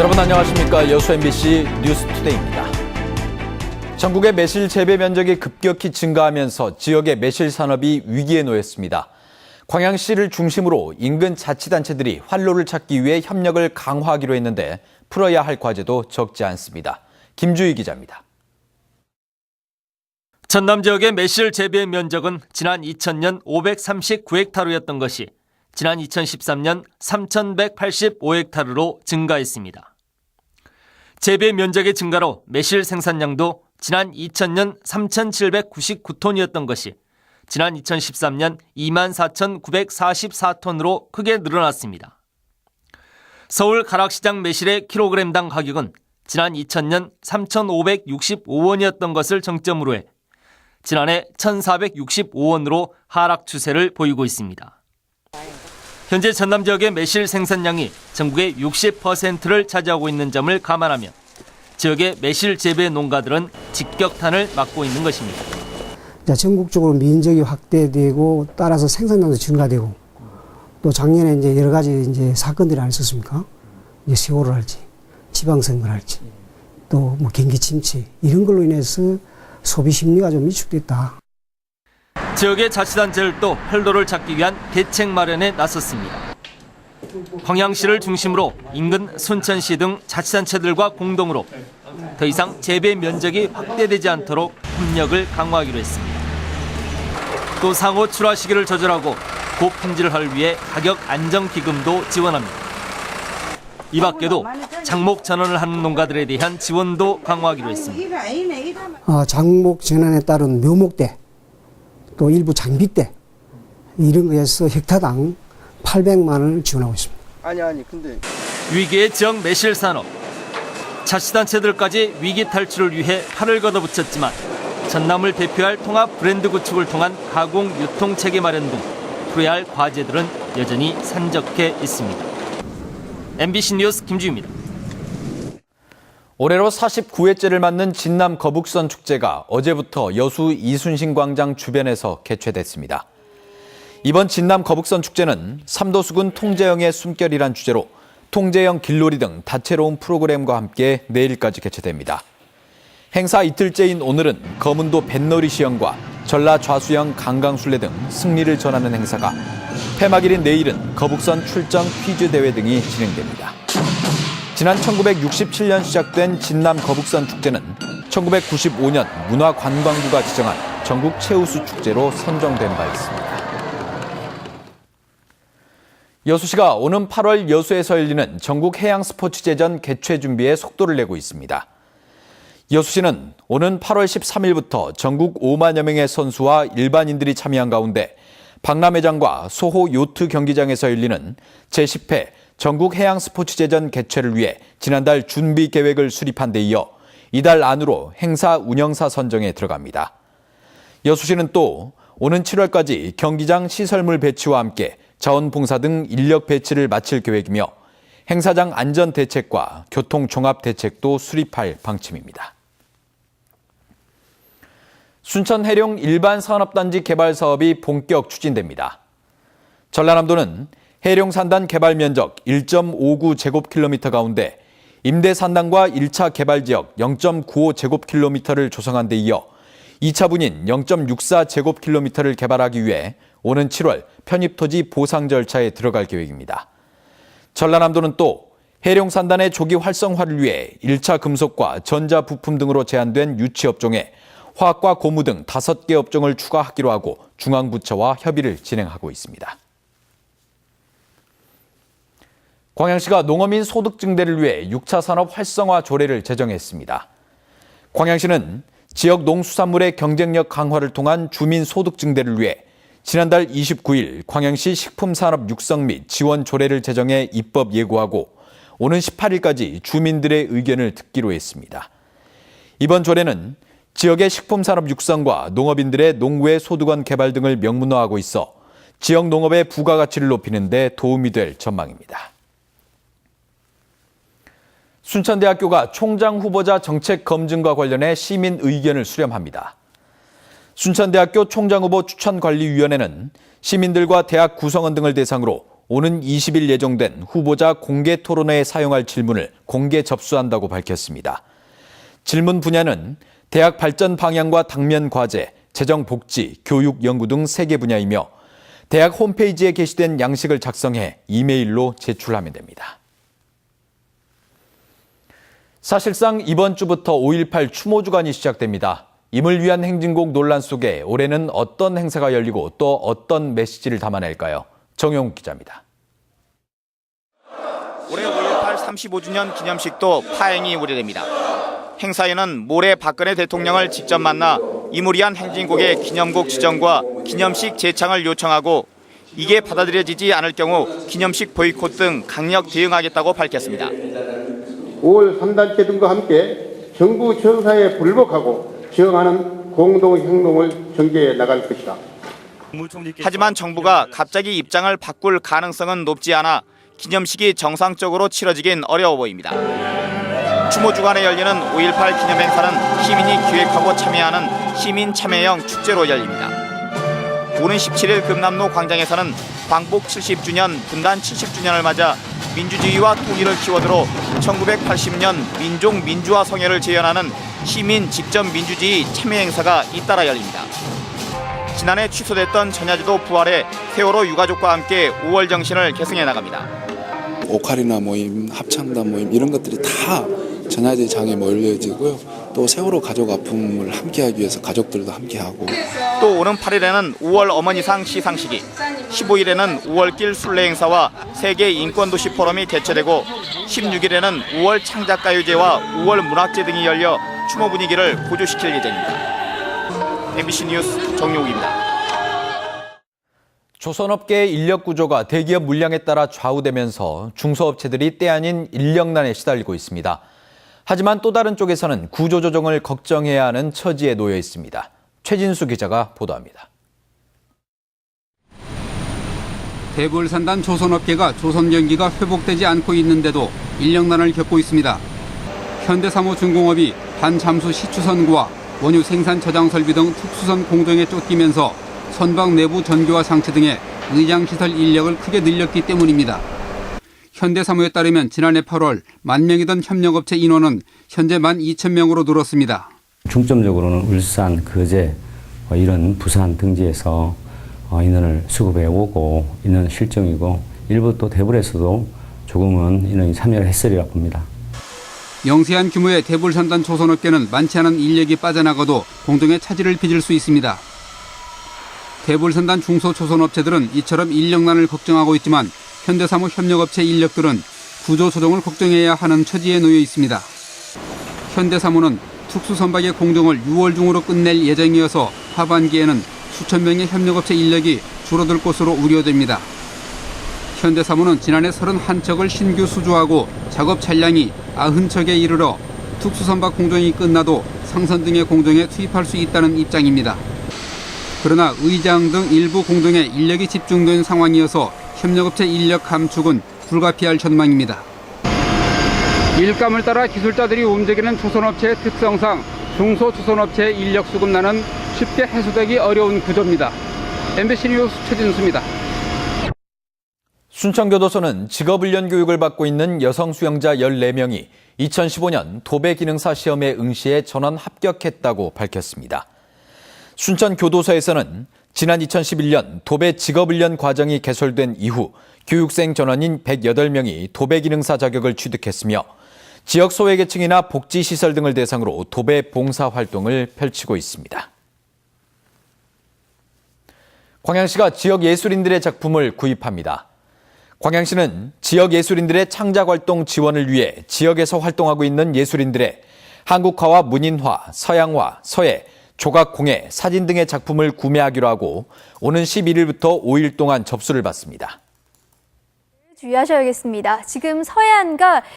여러분 안녕하십니까. 여수 MBC 뉴스투데이입니다. 전국의 매실 재배 면적이 급격히 증가하면서 지역의 매실 산업이 위기에 놓였습니다. 광양시를 중심으로 인근 자치단체들이 활로를 찾기 위해 협력을 강화하기로 했는데 풀어야 할 과제도 적지 않습니다. 김주희 기자입니다. 전남 지역의 매실 재배 면적은 지난 2000년 539헥타르였던 것이 지난 2013년 3185헥타르로 증가했습니다. 재배 면적의 증가로 매실 생산량도 지난 2000년 3799톤이었던 것이 지난 2013년 24,944톤으로 크게 늘어났습니다. 서울 가락시장 매실의 킬로그램당 가격은 지난 2000년 3,565원이었던 것을 정점으로 해 지난해 1,465원으로 하락 추세를 보이고 있습니다. 현재 전남 지역의 매실 생산량이 전국의 60%를 차지하고 있는 점을 감안하면 지역의 매실 재배 농가들은 직격탄을 맞고 있는 것입니다. 전국적으로 면적이 확대되고 따라서 생산량도 증가되고 또 작년에 이제 여러 가지 이제 사건들이 아니었습니까? 이제 세월을 할지 지방선거를 할지 또 뭐 경기 침체 이런 걸로 인해서 소비 심리가 좀 위축됐다. 지역의 자치단체들도 활로를 찾기 위한 대책 마련에 나섰습니다. 광양시를 중심으로 인근 순천시 등 자치단체들과 공동으로 더 이상 재배 면적이 확대되지 않도록 협력을 강화하기로 했습니다. 또 상호 출하 시기를 조절하고 고품질을 하기 위해 가격 안정 기금도 지원합니다. 이 밖에도 장목 전환을 하는 농가들에 대한 지원도 강화하기로 했습니다. 장목 전환에 따른 묘목대 또 일부 장비대 이런 거에서 헥타당 800만 원을 지원하고 있습니다. 근데 위기의 지역 매실 산업. 자치단체들까지 위기 탈출을 위해 팔을 걷어붙였지만 전남을 대표할 통합 브랜드 구축을 통한 가공 유통 체계 마련 등 풀어야 할 과제들은 여전히 산적해 있습니다. MBC 뉴스 김주희입니다. 올해로 49회째를 맞는 진남 거북선 축제가 어제부터 여수 이순신 광장 주변에서 개최됐습니다. 이번 진남 거북선 축제는 삼도수군 통제형의 숨결이란 주제로 통제형 길놀이 등 다채로운 프로그램과 함께 내일까지 개최됩니다. 행사 이틀째인 오늘은 거문도 뱃놀이 시연과 전라 좌수형 강강술래 등 승리를 전하는 행사가, 폐막일인 내일은 거북선 출정 퀴즈 대회 등이 진행됩니다. 지난 1967년 시작된 진남 거북선 축제는 1995년 문화관광부가 지정한 전국 최우수 축제로 선정된 바 있습니다. 여수시가 오는 8월 여수에서 열리는 전국 해양스포츠제전 개최 준비에 속도를 내고 있습니다. 여수시는 오는 8월 13일부터 전국 5만여 명의 선수와 일반인들이 참여한 가운데 박람회장과 소호 요트 경기장에서 열리는 제10회 전국 해양스포츠제전 개최를 위해 지난달 준비 계획을 수립한 데 이어 이달 안으로 행사 운영사 선정에 들어갑니다. 여수시는 또 오는 7월까지 경기장 시설물 배치와 함께 자원봉사 등 인력 배치를 마칠 계획이며 행사장 안전 대책과 교통 종합 대책도 수립할 방침입니다. 순천 해룡 일반 산업단지 개발 사업이 본격 추진됩니다. 전라남도는 해룡 산단 개발 면적 1.59 제곱킬로미터 가운데 임대 산단과 1차 개발 지역 0.95 제곱킬로미터를 조성한 데 이어 2차 분인 0.64 제곱킬로미터를 개발하기 위해 오는 7월 편입토지 보상 절차에 들어갈 계획입니다. 전라남도는 또 해룡 산단의 조기 활성화를 위해 1차 금속과 전자 부품 등으로 제한된 유치 업종에 화학과 고무 등 5개 업종을 추가하기로 하고 중앙부처와 협의를 진행하고 있습니다. 광양시가 농어민 소득 증대를 위해 6차 산업 활성화 조례를 제정했습니다. 광양시는 지역 농수산물의 경쟁력 강화를 통한 주민 소득 증대를 위해 지난달 29일 광양시 식품산업 육성 및 지원 조례를 제정해 입법 예고하고 오는 18일까지 주민들의 의견을 듣기로 했습니다. 이번 조례는 지역의 식품산업 육성과 농업인들의 농구의 소득원 개발 등을 명문화하고 있어 지역 농업의 부가가치를 높이는 데 도움이 될 전망입니다. 순천대학교가 총장 후보자 정책 검증과 관련해 시민 의견을 수렴합니다. 순천대학교 총장 후보 추천관리위원회는 시민들과 대학 구성원 등을 대상으로 오는 20일 예정된 후보자 공개 토론회에 사용할 질문을 공개 접수한다고 밝혔습니다. 질문 분야는 대학 발전 방향과 당면 과제, 재정 복지, 교육 연구 등 3개 분야이며 대학 홈페이지에 게시된 양식을 작성해 이메일로 제출하면 됩니다. 사실상 이번 주부터 5.18 추모 주간이 시작됩니다. 임을 위한 행진곡 논란 속에 올해는 어떤 행사가 열리고 또 어떤 메시지를 담아낼까요? 정용욱 기자입니다. 올해 5.18 35주년 기념식도 파행이 우려됩니다. 행사에는 모레 박근혜 대통령을 직접 만나 임을 위한 행진곡의 기념곡 지정과 기념식 재창을 요청하고 이게 받아들여지지 않을 경우 기념식 보이콧 등 강력 대응하겠다고 밝혔습니다. 5월 3단체 등과 함께 정부 정사에 불복하고 저항하는 공동 행동을 전개해 나갈 것이다. 하지만 정부가 갑자기 입장을 바꿀 가능성은 높지 않아 기념식이 정상적으로 치러지긴 어려워 보입니다. 추모 주간에 열리는 5.18 기념행사는 시민이 기획하고 참여하는 시민 참여형 축제로 열립니다. 오는 17일 금남로 광장에서는 광복 70주년, 분단 70주년을 맞아 민주주의와 통일을 키워드로 1980년 민족 민주화 성회를 재현하는 시민 직접 민주주의 참여 행사가 잇따라 열립니다. 지난해 취소됐던 전야제도 부활에 세월호 유가족과 함께 5월 정신을 계승해 나갑니다. 오카리나 모임, 합창단 모임 이런 것들이 다 전야제 장에 몰려지고요. 또 세월호 가족 아픔을 함께하기 위해서 가족들도 함께하고. 또 오는 8일에는 5월 어머니상 시상식이, 15일에는 5월길 순례 행사와 세계 인권도시 포럼이 개최되고 16일에는 5월 창작가요제와 5월 문학제 등이 열려 추모 분위기를 고조시킬 예정입니다. MBC 뉴스 정용욱입니다. 조선업계의 인력 구조가 대기업 물량에 따라 좌우되면서 중소업체들이 때 아닌 인력난에 시달리고 있습니다. 하지만 또 다른 쪽에서는 구조조정을 걱정해야 하는 처지에 놓여 있습니다. 최진수 기자가 보도합니다. 대불산단 조선업계가 조선 경기가 회복되지 않고 있는데도 인력난을 겪고 있습니다. 현대사무중공업이 반잠수 시추선구와 원유 생산 저장 설비 등 특수선 공정에 쫓기면서 선박 내부 전기와 장치 등의 의장시설 인력을 크게 늘렸기 때문입니다. 현대사무에 따르면 지난해 8월 10,000명이던 협력업체 인원은 현재 12,000명으로 늘었습니다. 중점적으로는 울산, 거제, 이런 부산 등지에서 인원을 수급해 오고 있는 실정이고 일부 또 대불에서도 조금은 인원이 참여를 했으리라 봅니다. 영세한 규모의 대불산단 조선업계는 많지 않은 인력이 빠져나가도 공동의 차질을 빚을 수 있습니다. 대불산단 중소조선업체들은 이처럼 인력난을 걱정하고 있지만 현대사무 협력업체 인력들은 구조조정을 걱정해야 하는 처지에 놓여 있습니다. 현대사무는 특수선박의 공정을 6월 중으로 끝낼 예정이어서 하반기에는 수천 명의 협력업체 인력이 줄어들 것으로 우려됩니다. 현대사무는 지난해 31척을 신규 수주하고 작업 차량이 90척에 이르러 특수선박 공정이 끝나도 상선 등의 공정에 투입할 수 있다는 입장입니다. 그러나 의장 등 일부 공정에 인력이 집중된 상황이어서 협력업체 인력 감축은 불가피할 전망입니다. 일감을 따라 기술자들이 움직이는 조선업체의 특성상 중소조선업체의 인력 수급난은 쉽게 해소되기 어려운 구조입니다. MBC 뉴스 최진수입니다. 순천교도소는 직업훈련 교육을 받고 있는 여성 수영자 14명이 2015년 도배기능사 시험에 응시해 전원 합격했다고 밝혔습니다. 순천교도소에서는 지난 2011년 도배 직업훈련 과정이 개설된 이후 교육생 전원인 108명이 도배기능사 자격을 취득했으며 지역 소외계층이나 복지시설 등을 대상으로 도배 봉사활동을 펼치고 있습니다. 광양시가 지역 예술인들의 작품을 구입합니다. 광양시는 지역 예술인들의 창작활동 지원을 위해 지역에서 활동하고 있는 예술인들의 한국화와 문인화, 서양화, 서예, 조각공예, 사진 등의 작품을 구매하기로 하고 오는 11일부터 5일 동안 접수를 받습니다. 주의하셔야겠습니다. 지금 서해안과